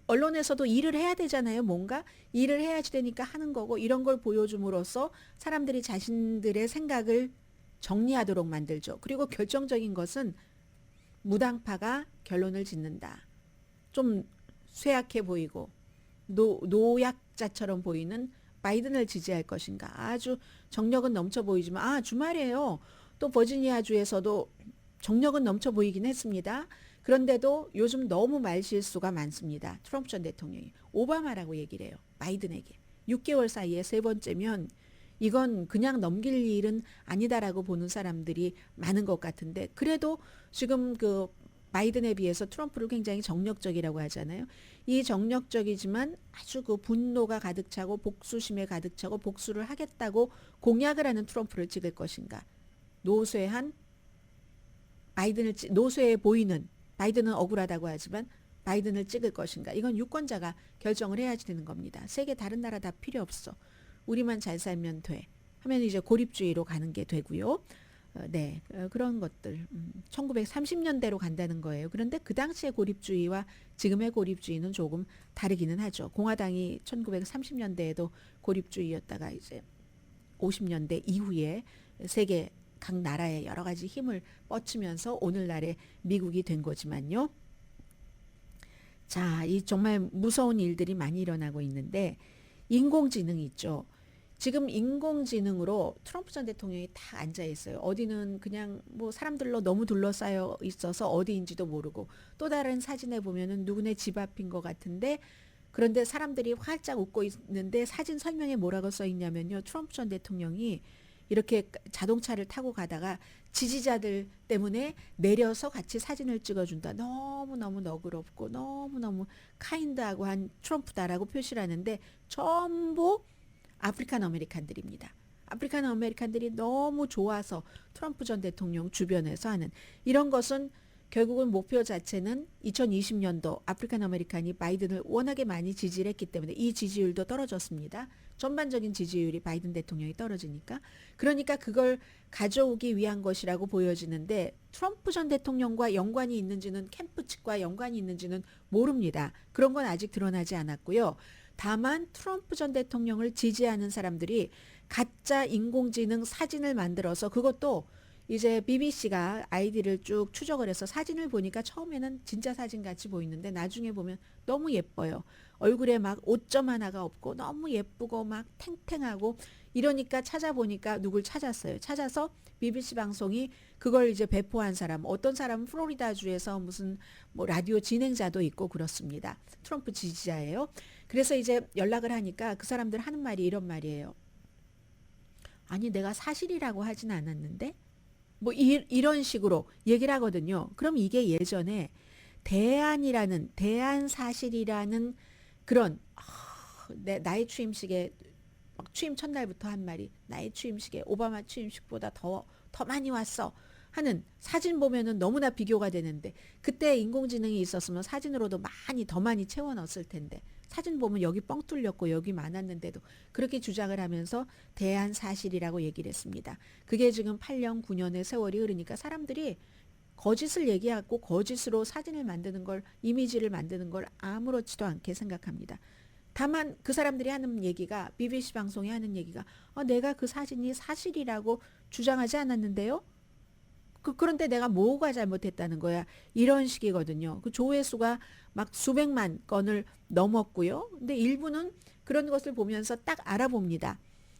언론에서도 일을 해야 되잖아요. 뭔가 일을 해야지 되니까 하는 거고 이런 걸 보여줌으로써 사람들이 자신들의 생각을 정리하도록 만들죠. 그리고 결정적인 것은 무당파가 결론을 짓는다. 좀 쇠약해 보이고 노약자처럼 보이는 바이든을 지지할 것인가. 아주 정력은 넘쳐 보이지만 주말이에요. 또 버지니아주에서도 정력은 넘쳐 보이긴 했습니다. 그런데도 요즘 너무 말실수가 많습니다. 트럼프 전 대통령이 오바마라고 얘기를 해요. 바이든에게. 6개월 사이에 3번째면 이건 그냥 넘길 일은 아니다라고 보는 사람들이 많은 것 같은데 그래도 지금 그 바이든에 비해서 트럼프를 굉장히 정력적이라고 하잖아요. 이 정력적이지만 아주 그 분노가 가득 차고 복수심에 가득 차고 복수를 하겠다고 공약을 하는 트럼프를 찍을 것인가. 노쇠한 바이든을 노쇠해 보이는 바이든은 억울하다고 하지만 바이든을 찍을 것인가. 이건 유권자가 결정을 해야지 되는 겁니다. 세계 다른 나라 다 필요 없어. 우리만 잘 살면 돼. 하면 이제 고립주의로 가는 게 되고요. 그런 것들 1930년대로 간다는 거예요. 그런데 그 당시의 고립주의와 지금의 고립주의는 조금 다르기는 하죠. 공화당이 1930년대에도 고립주의였다가 이제 50년대 이후에 세계 각 나라의 여러 가지 힘을 뻗치면서 오늘날의 미국이 된 거지만요. 자, 이 정말 무서운 일들이 많이 일어나고 있는데 인공지능이 있죠. 지금 인공지능으로 트럼프 전 대통령이 다 앉아 있어요. 어디는 그냥 뭐 사람들로 너무 둘러싸여 있어서 어디인지도 모르고 또 다른 사진에 보면은 누구네 집 앞인 것 같은데 그런데 사람들이 활짝 웃고 있는데 사진 설명에 뭐라고 써 있냐면요. 트럼프 전 대통령이 이렇게 자동차를 타고 가다가 지지자들 때문에 내려서 같이 사진을 찍어준다. 너무너무 너그럽고 너무너무 카인드하고 한 트럼프다라고 표시를 하는데 전부 아프리칸 아메리칸들입니다. 아프리칸 아메리칸들이 너무 좋아서 트럼프 전 대통령 주변에서 하는 이런 것은 결국은 목표 자체는 2020년도 아프리칸 아메리칸이 바이든을 워낙에 많이 지지를 했기 때문에 이 지지율도 떨어졌습니다. 전반적인 지지율이 바이든 대통령이 떨어지니까. 그러니까 그걸 가져오기 위한 것이라고 보여지는데 트럼프 전 대통령과 연관이 있는지는 캠프 측과 연관이 있는지는 모릅니다. 그런 건 아직 드러나지 않았고요. 다만 트럼프 전 대통령을 지지하는 사람들이 가짜 인공지능 사진을 만들어서 그것도 이제 BBC가 아이디를 쭉 추적을 해서 사진을 보니까 처음에는 진짜 사진 같이 보이는데 나중에 보면 너무 예뻐요. 얼굴에 막 오점 하나가 없고 너무 예쁘고 막 탱탱하고 이러니까 찾아보니까 누굴 찾았어요. 찾아서 BBC 방송이 그걸 이제 배포한 사람, 어떤 사람은 플로리다주에서 무슨 뭐 라디오 진행자도 있고 그렇습니다. 트럼프 지지자예요. 그래서 이제 연락을 하니까 그 사람들 하는 말이 이런 말이에요. 아니 내가 사실이라고 하진 않았는데 뭐 이런 식으로 얘기를 하거든요. 그럼 이게 예전에 대안사실이라는 그런 나의 취임식에 막 취임 첫날부터 한 말이 나의 취임식에 오바마 취임식보다 더 많이 왔어 하는 사진 보면은 너무나 비교가 되는데 그때 인공지능이 있었으면 사진으로도 더 많이 채워 넣었을 텐데 사진 보면 여기 뻥 뚫렸고 여기 많았는데도 그렇게 주장을 하면서 대안사실이라고 얘기를 했습니다. 그게 지금 8년 9년의 세월이 흐르니까 사람들이 거짓을 얘기하고 거짓으로 사진을 만드는 걸 이미지를 만드는 걸 아무렇지도 않게 생각합니다. 다만 그 사람들이 하는 얘기가 BBC 방송이 하는 얘기가 내가 그 사진이 사실이라고 주장하지 않았는데요. 그런데 내가 뭐가 잘못했다는 거야. 이런 식이거든요. 그 조회수가 막 수백만 건을 넘었고요. 근데 일부는 그런 것을 보면서 딱 알아봅니다.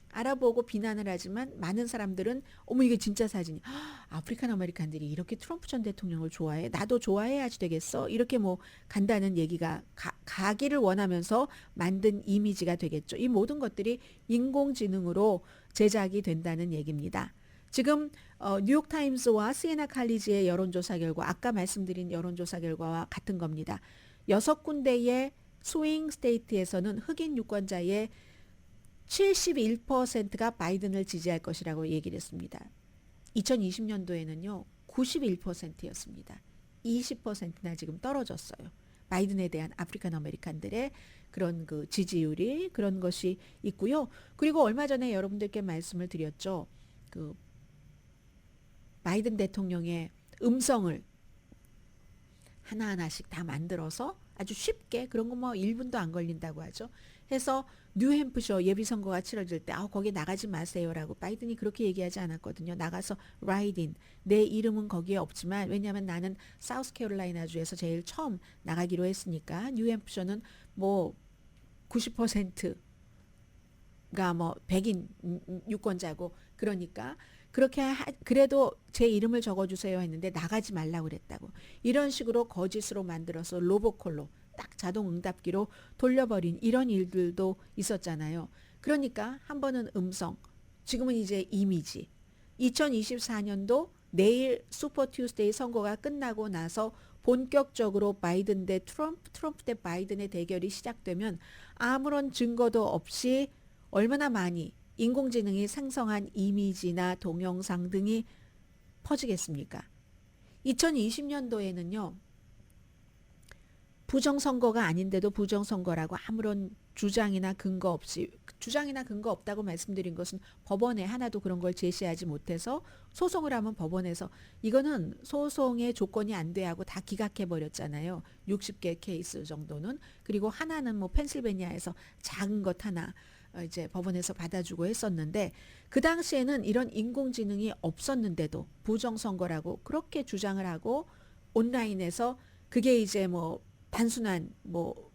알아보고 비난을 하지만 많은 사람들은 어머 이게 진짜 사진이 아프리칸 아메리칸들이 이렇게 트럼프 전 대통령을 좋아해 나도 좋아해야지 되겠어 이렇게 뭐 간다는 얘기가 가기를 원하면서 만든 이미지가 되겠죠. 이 모든 것들이 인공지능으로 제작이 된다는 얘기입니다. 지금 뉴욕타임스와 시에나 칼리지의 여론조사 결과 아까 말씀드린 여론조사 결과와 같은 겁니다. 6군데의 스윙 스테이트에서는 흑인 유권자의 71%가 바이든을 지지할 것이라고 얘기를 했습니다. 2020년도에는요 91%였습니다. 20%나 지금 떨어졌어요. 바이든에 대한 아프리칸 아메리칸들의 그런 그 지지율이 그런 것이 있고요. 그리고 얼마 전에 여러분들께 말씀을 드렸죠. 그 바이든 대통령의 음성을 하나하나씩 다 만들어서 아주 쉽게 그런 거 뭐 1분도 안 걸린다고 하죠. 해서 뉴햄프셔 예비선거가 치러질 때 거기 나가지 마세요라고 바이든이 그렇게 얘기하지 않았거든요. 나가서 라이딘 내 이름은 거기에 없지만 왜냐하면 나는 사우스캐롤라이나주에서 제일 처음 나가기로 했으니까 뉴햄프셔는 뭐 90%가 뭐 백인 유권자고 그러니까 그렇게 그래도 제 이름을 적어주세요 했는데 나가지 말라고 그랬다고. 이런 식으로 거짓으로 만들어서 로보콜로 딱 자동 응답기로 돌려버린 이런 일들도 있었잖아요. 그러니까 한 번은 음성, 지금은 이제 이미지. 2024년도 내일 슈퍼 튜스데이 선거가 끝나고 나서 본격적으로 바이든 대 트럼프 대 바이든의 대결이 시작되면 아무런 증거도 없이 얼마나 많이 인공지능이 생성한 이미지나 동영상 등이 퍼지겠습니까? 2020년도에는요. 부정선거가 아닌데도 부정선거라고 아무런 주장이나 근거 없다고 말씀드린 것은 법원에 하나도 그런 걸 제시하지 못해서 소송을 하면 법원에서 이거는 소송의 조건이 안 돼 하고 다 기각해버렸잖아요. 60개 케이스 정도는. 그리고 하나는 뭐 펜실베니아에서 작은 것 하나 이제 법원에서 받아주고 했었는데 그 당시에는 이런 인공지능이 없었는데도 부정선거라고 그렇게 주장을 하고 온라인에서 그게 이제 뭐 단순한 뭐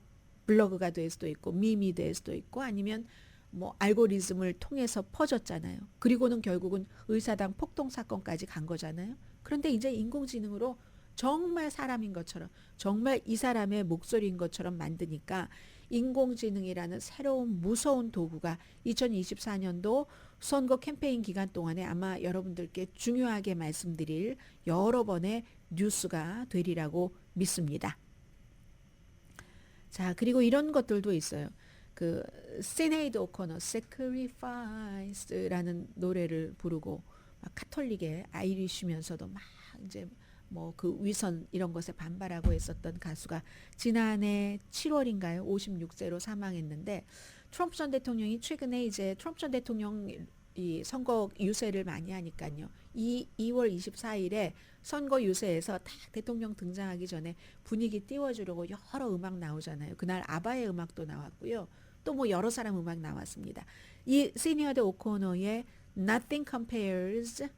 블로그가 될 수도 있고 밈이 될 수도 있고 아니면 뭐 알고리즘을 통해서 퍼졌잖아요. 그리고는 결국은 의사당 폭동 사건까지 간 거잖아요. 그런데 이제 인공지능으로 정말 사람인 것처럼 정말 이 사람의 목소리인 것처럼 만드니까 인공지능이라는 새로운 무서운 도구가 2024년도 선거 캠페인 기간 동안에 아마 여러분들께 중요하게 말씀드릴 여러 번의 뉴스가 되리라고 믿습니다. 자, 그리고 이런 것들도 있어요. 그 시네이드 오코너 Sacrifice라는 노래를 부르고 막 카톨릭의 아이리쉬면서도 막 이제 뭐 그 위선 이런 것에 반발하고 있었던 가수가 지난해 7월인가요? 56세로 사망했는데 트럼프 전 대통령이 최근에 이제 트럼프 전 대통령 이 선거 유세를 많이 하니까요. 2월 24일에 선거 유세에서 딱 대통령 등장하기 전에 분위기 띄워주려고 여러 음악 나오잖아요. 그날 아바의 음악도 나왔고요. 또 뭐 여러 사람 음악 나왔습니다. 이 시니어드 오코너의 Nothing Compares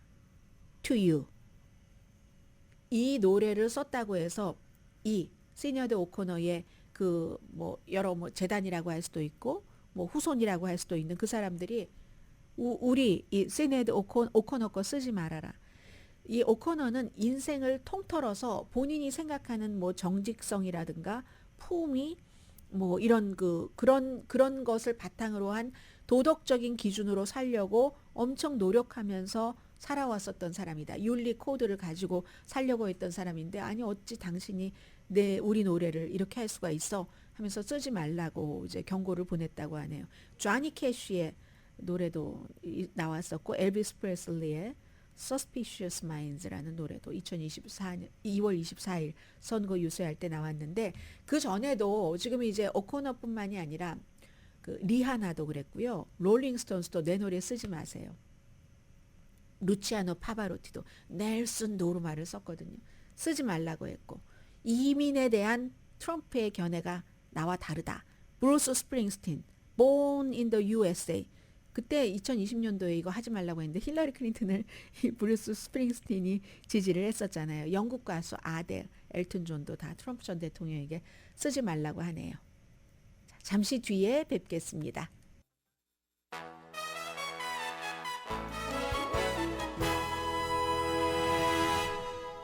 to You 이 노래를 썼다고 해서 이 시니어드 오코너의 그 뭐 여러 뭐 재단이라고 할 수도 있고 뭐 후손이라고 할 수도 있는 그 사람들이 우리 이 시니어드 오코너 거 쓰지 말아라. 이 오코너는 인생을 통틀어서 본인이 생각하는 뭐 정직성이라든가 품위 뭐 이런 그런 것을 바탕으로 한 도덕적인 기준으로 살려고 엄청 노력하면서 살아왔었던 사람이다. 윤리 코드를 가지고 살려고 했던 사람인데 아니 어찌 당신이 우리 노래를 이렇게 할 수가 있어 하면서 쓰지 말라고 이제 경고를 보냈다고 하네요. 조니 캐시의 노래도 나왔었고 엘비스 프레슬리의 Suspicious Minds라는 노래도 2024년 2월 24일 선거 유세할 때 나왔는데 그 전에도 지금 이제 오코너뿐만이 아니라 그 리하나도 그랬고요. 롤링스톤스도 내 노래 쓰지 마세요. 루치아노 파바로티도 넬슨 노르마를 썼거든요. 쓰지 말라고 했고 이민에 대한 트럼프의 견해가 나와 다르다. 브루스 스프링스틴 Born in the USA 그때 2020년도에 이거 하지 말라고 했는데 힐러리 클린턴을 이 브루스 스프링스틴이 지지를 했었잖아요. 영국 가수 아델, 엘튼 존도 다 트럼프 전 대통령에게 쓰지 말라고 하네요. 자, 잠시 뒤에 뵙겠습니다.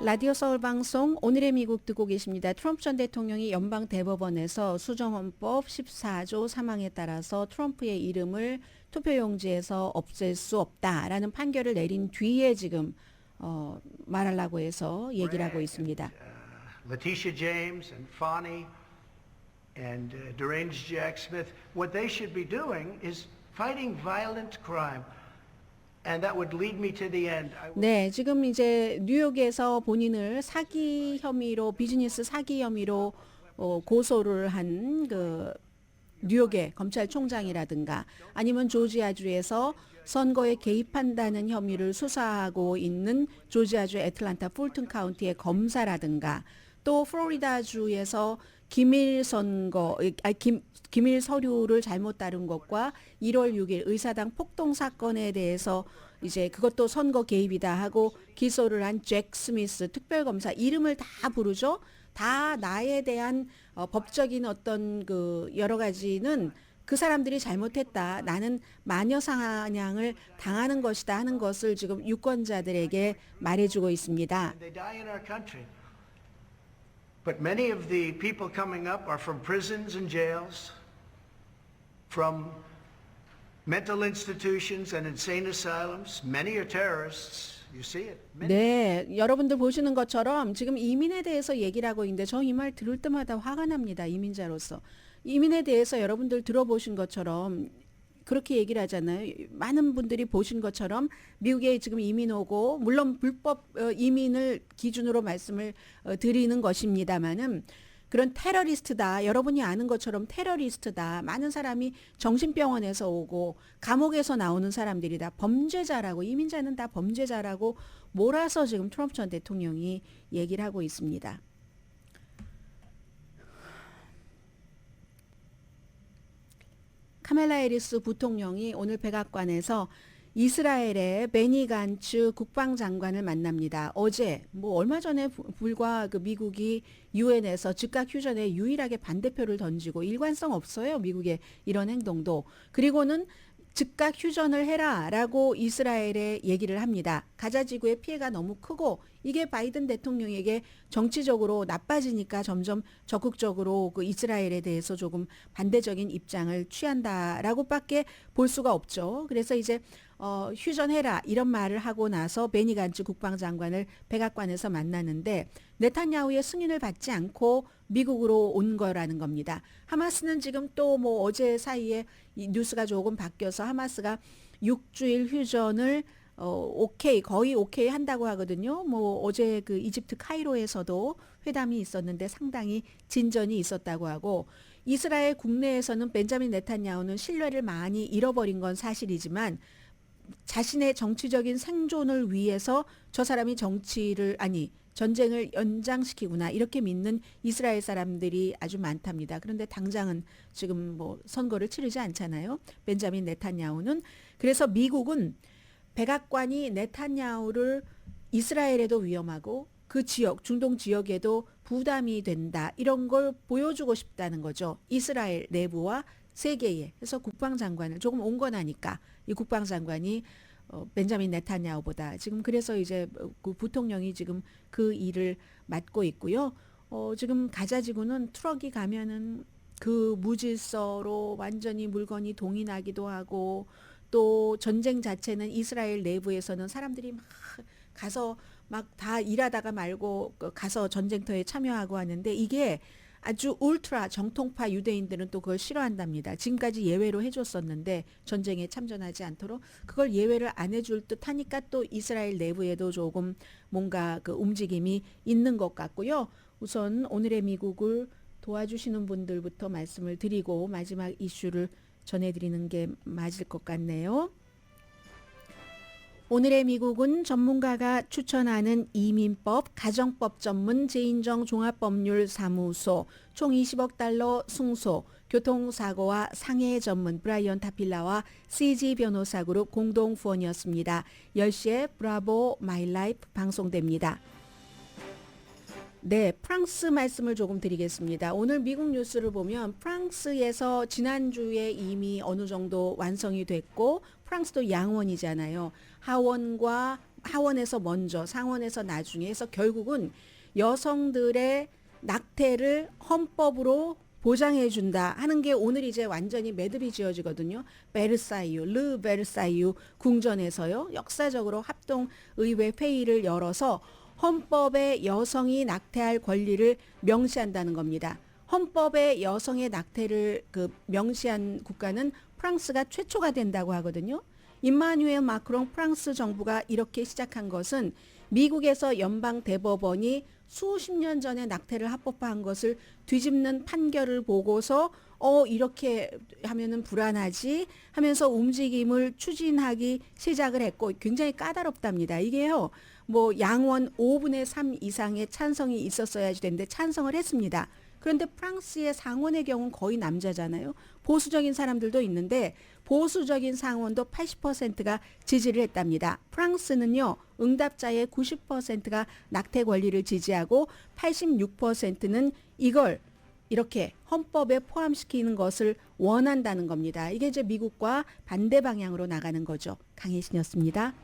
라디오 서울 방송 오늘의 미국 듣고 계십니다. 트럼프 전 대통령이 연방 대법원에서 수정헌법 14조 3항에 따라서 트럼프의 이름을 투표용지에서 없앨 수 없다라는 판결을 내린 뒤에 지금 말하려고 해서 얘기를 하고 있습니다. Letitia James and Fonnie and deranged Jack Smith, what they should be doing is fighting violent crime. And that would lead me to the end. 네, 지금 이제 뉴욕에서 본인을 사기 혐의로 비즈니스 사기 혐의로 고소를 한 그 뉴욕의 검찰총장이라든가 아니면 조지아주에서 선거에 개입한다는 혐의를 수사하고 있는 조지아주 애틀란타 풀튼 카운티의 검사라든가 또 플로리다주에서 기밀 서류를 잘못 다룬 것과 1월 6일 의사당 폭동 사건에 대해서 이제 그것도 선거 개입이다 하고 기소를 한 잭 스미스 특별검사 이름을 다 부르죠. 다 나에 대한 법적인 어떤 그 여러 가지는 그 사람들이 잘못했다. 나는 마녀 사냥을 당하는 것이다 하는 것을 지금 유권자들에게 말해주고 있습니다. They die in our country. But many of the people coming up are from prisons and jails, from mental institutions and insane asylums. Many are terrorists. You see it. 네, 여러분들 보시는 것처럼 지금 이민에 대해서 얘기를 하고 있는데 저 이 말 들을 때마다 화가 납니다. 이민자로서. 이민에 대해서 여러분들 들어보신 것처럼 그렇게 얘기를 하잖아요. 많은 분들이 보신 것처럼 미국에 지금 이민 오고 물론 불법 이민을 기준으로 말씀을 드리는 것입니다마는 그런 테러리스트다. 여러분이 아는 것처럼 테러리스트다. 많은 사람이 정신병원에서 오고 감옥에서 나오는 사람들이다. 범죄자라고 이민자는 다 범죄자라고 몰아서 지금 트럼프 전 대통령이 얘기를 하고 있습니다. 카멜라 해리스 부통령이 오늘 백악관에서 이스라엘의 베니 간츠 국방장관을 만납니다. 어제 뭐 얼마 전에 불과 그 미국이 유엔에서 즉각 휴전에 유일하게 반대표를 던지고 일관성 없어요. 미국의 이런 행동도. 그리고는 즉각 휴전을 해라라고 이스라엘에 얘기를 합니다. 가자 지구의 피해가 너무 크고 이게 바이든 대통령에게 정치적으로 나빠지니까 점점 적극적으로 그 이스라엘에 대해서 조금 반대적인 입장을 취한다라고밖에 볼 수가 없죠. 그래서 이제 휴전해라 이런 말을 하고 나서 베니 간츠 국방장관을 백악관에서 만나는데 네탄야후의 승인을 받지 않고 미국으로 온 거라는 겁니다. 하마스는 지금 또 뭐 어제 사이에 이 뉴스가 조금 바뀌어서 하마스가 6주일 휴전을 오케이, 거의 오케이 한다고 하거든요. 뭐 어제 그 이집트 카이로에서도 회담이 있었는데 상당히 진전이 있었다고 하고, 이스라엘 국내에서는 벤자민 네탄야후는 신뢰를 많이 잃어버린 건 사실이지만 자신의 정치적인 생존을 위해서 저 사람이 전쟁을 연장시키구나 이렇게 믿는 이스라엘 사람들이 아주 많답니다. 그런데 당장은 지금 뭐 선거를 치르지 않잖아요. 벤자민 네탄야후는. 그래서 미국은 백악관이 네탄야후를 이스라엘에도 위험하고 그 지역, 중동 지역에도 부담이 된다. 이런 걸 보여주고 싶다는 거죠. 이스라엘 내부와 세계에. 그래서 국방장관을 조금 온건하니까 이 국방장관이 벤자민 네탄야후보다 지금 그래서 이제 그 부통령이 지금 그 일을 맡고 있고요. 지금 가자 지구는 트럭이 가면은 그 무질서로 완전히 물건이 동이 나기도 하고, 또 전쟁 자체는 이스라엘 내부에서는 사람들이 막 가서 막 다 일하다가 말고 가서 전쟁터에 참여하고 하는데, 이게 아주 울트라 정통파 유대인들은 또 그걸 싫어한답니다. 지금까지 예외로 해줬었는데 전쟁에 참전하지 않도록 그걸 예외를 안 해줄 듯 하니까 또 이스라엘 내부에도 조금 뭔가 그 움직임이 있는 것 같고요. 우선 오늘의 미국을 도와주시는 분들부터 말씀을 드리고 마지막 이슈를 전해드리는 게 맞을 것 같네요. 오늘의 미국은 전문가가 추천하는 이민법, 가정법 전문 제인정 종합법률사무소, 총 20억 달러 승소, 교통사고와 상해 전문 브라이언 타필라와 CG 변호사그룹 공동 후원이었습니다. 10시에 브라보 마이 라이프 방송됩니다. 네, 프랑스 말씀을 조금 드리겠습니다. 오늘 미국 뉴스를 보면 프랑스에서 지난주에 이미 어느 정도 완성이 됐고, 프랑스도 양원이잖아요. 하원에서 먼저, 상원에서 나중에 해서 결국은 여성들의 낙태를 헌법으로 보장해준다 하는 게 오늘 이제 완전히 매듭이 지어지거든요. 르 베르사유 궁전에서요. 역사적으로 합동의회 회의를 열어서 헌법에 여성이 낙태할 권리를 명시한다는 겁니다. 헌법에 여성의 낙태를 명시한 국가는 프랑스가 최초가 된다고 하거든요. 임마누엘 마크롱 프랑스 정부가 이렇게 시작한 것은 미국에서 연방 대법원이 수십 년 전에 낙태를 합법화한 것을 뒤집는 판결을 보고서 이렇게 하면은 불안하지 하면서 움직임을 추진하기 시작을 했고, 굉장히 까다롭답니다. 이게요. 뭐 양원 5분의 3 이상의 찬성이 있었어야지 되는데 찬성을 했습니다. 그런데 프랑스의 상원의 경우는 거의 남자잖아요. 보수적인 사람들도 있는데 보수적인 상원도 80%가 지지를 했답니다. 프랑스는요, 응답자의 90%가 낙태 권리를 지지하고 86%는 이걸 이렇게 헌법에 포함시키는 것을 원한다는 겁니다. 이게 이제 미국과 반대 방향으로 나가는 거죠. 강혜신이었습니다.